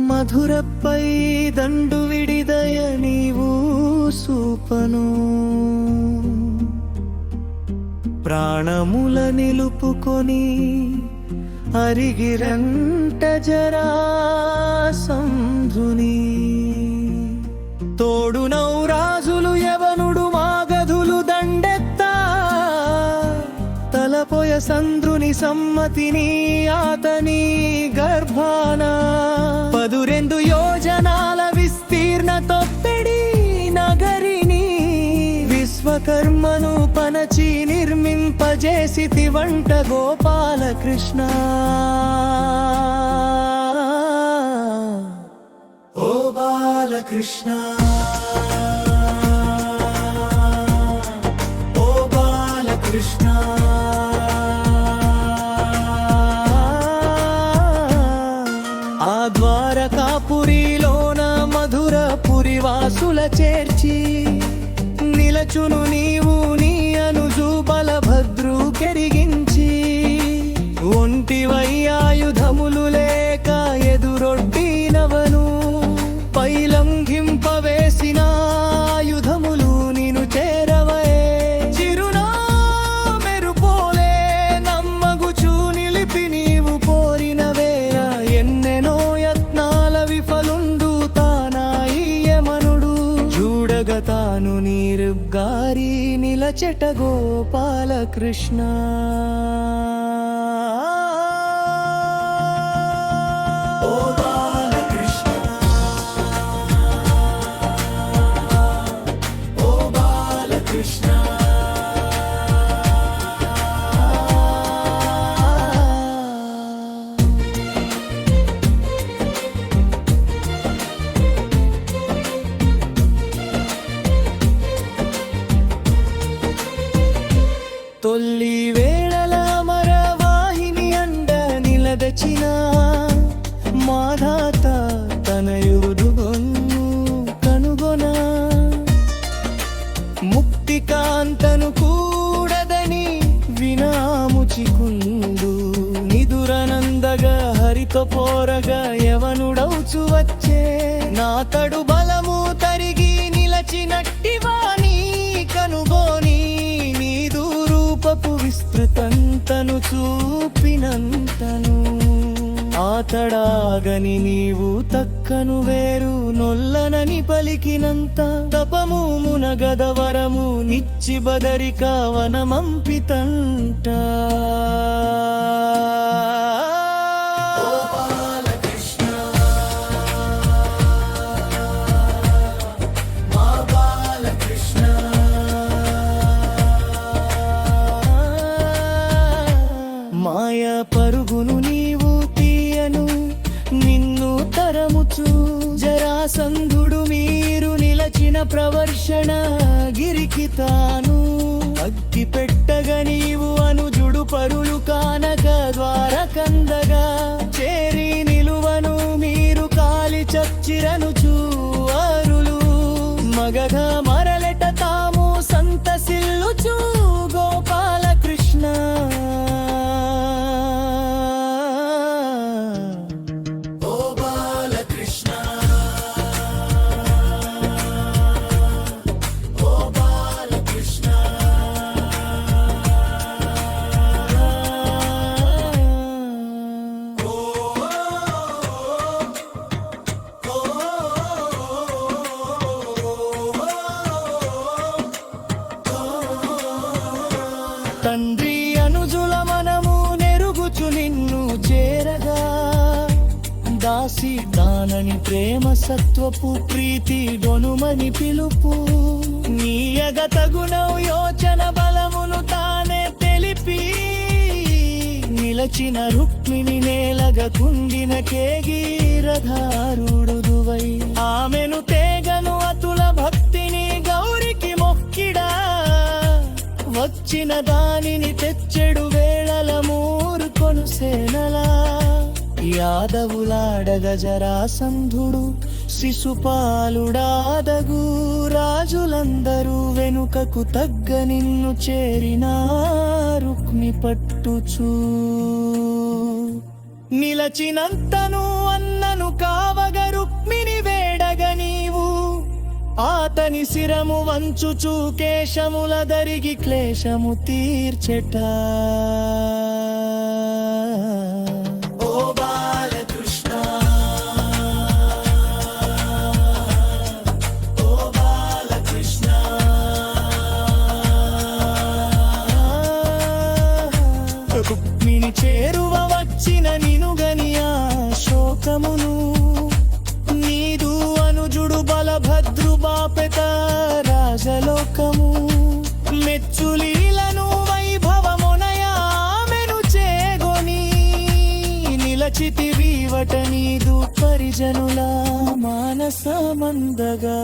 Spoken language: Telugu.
మధురపై దండు విడిదయ నీవు సూపను ప్రాణముల నిలుపుకొని అరిగిరంట జరాసంధుని తోడునౌ రాజులు యవనుడు మాగధులు దండెత్తా తలపోయ సంద్రుని సమ్మతిని ఆతని గర్భాన 12 యోజనాల విస్తీర్ణ తొప్పెడి నగరిని విశ్వకర్మను పనచి నిర్మింపజేసితి వంట గోపాలకృష్ణ. ఓ బాలకృష్ణ ఓ బాలకృష్ణ ఆ ద్వారకాపురిలోన మధురపురి వాసుల చేర్చి నిలచును నీవు నీ అనుజు బలభద్రు కెరిగించి ఒంటివై ఆయుధములు లేక ఎదురొడ్డినవను పైలంఘింపవేసిన ఆయుధములు నిను చేరవే చిరునా మెరుపోలే నమ్మగుచు నిలిపి నీవు కోరినవేర ఎన్నెనో యత్నాల విఫలుండు తానాయమనుడు చూడగతాను నీరుగారి నిలచెట గోపాలకృష్ణ. తొల్లి వేళల మరవాహిని అండ నిలదచిన మాధాత తనయుడు కనుగొన ముక్తికాంతను కూడదని వినాముచికుండు నిదురనందగా హరితో పోరగా యవనుడౌచు వచ్చే నాతడు బలము తరిగి నిలచినట్టివాని కనుగోని విస్తృతంతను చూపినంతను ఆతడాగని నీవు తక్కను వేరు నొల్లనని పలికినంత తపము మునగదవరము నిచ్చి బదరిక వనమంపితంట. మాయ పరుగును నీవు తీయను నిన్ను తరముచు జరాసంధుడు మీరు నిలచిన ప్రవర్షణ గిరికి తాను అగ్గి పెట్టగా నీవు అనుజుడు పరులు కానక ద్వారకందగా చేరి నిలువను మీరు కాలి చచ్చిరనుచు అరులు మగధ మరలెట తాము సంతసిల్లుచు గోపాలకృష్ణ. తండ్రి అనుజుల మనము నెరుగుచు నిన్ను చేరగా దాసి దానని ప్రేమ సత్వపు ప్రీతి డొనుమని పిలుపు నీయగ తగునౌ యోచన బలమును తానే తెలిపి నిలచిన రుక్మిణి నేలగ కుండిన కేగీరధారుడువై ఆమెను తేగను అతుల భక్తిని గౌరికి మొక్కిడా వచ్చిన దానిని తెచ్చెడు వేళల మూర్కొను సేనలా యాదవులాడగ జరాసంధుడు శిశుపాలుడాదగు రాజులందరూ వెనుకకు తగ్గ నిన్ను చేరినా రుక్మి పట్టుచూ నిలచినంతను అన్నను కావగ రుక్మిణి వేడగ నీవు ఆతని శిరము వంచుచు కేశముల దరిగి క్లేశము తీర్చెట ఓ బాలకృష్ణ ఓ బాలకృష్ణ రుక్మిణి చేరువ వచ్చిన నినుగని ఆ శోకమును నీదు అనుజుడు బలభద్రు బాపెత రాజలోకము మెచ్చులీలను వైభవమునయామెను చేగొని నిలచితి వీవట నీదు పరిజనుల మానసమందగా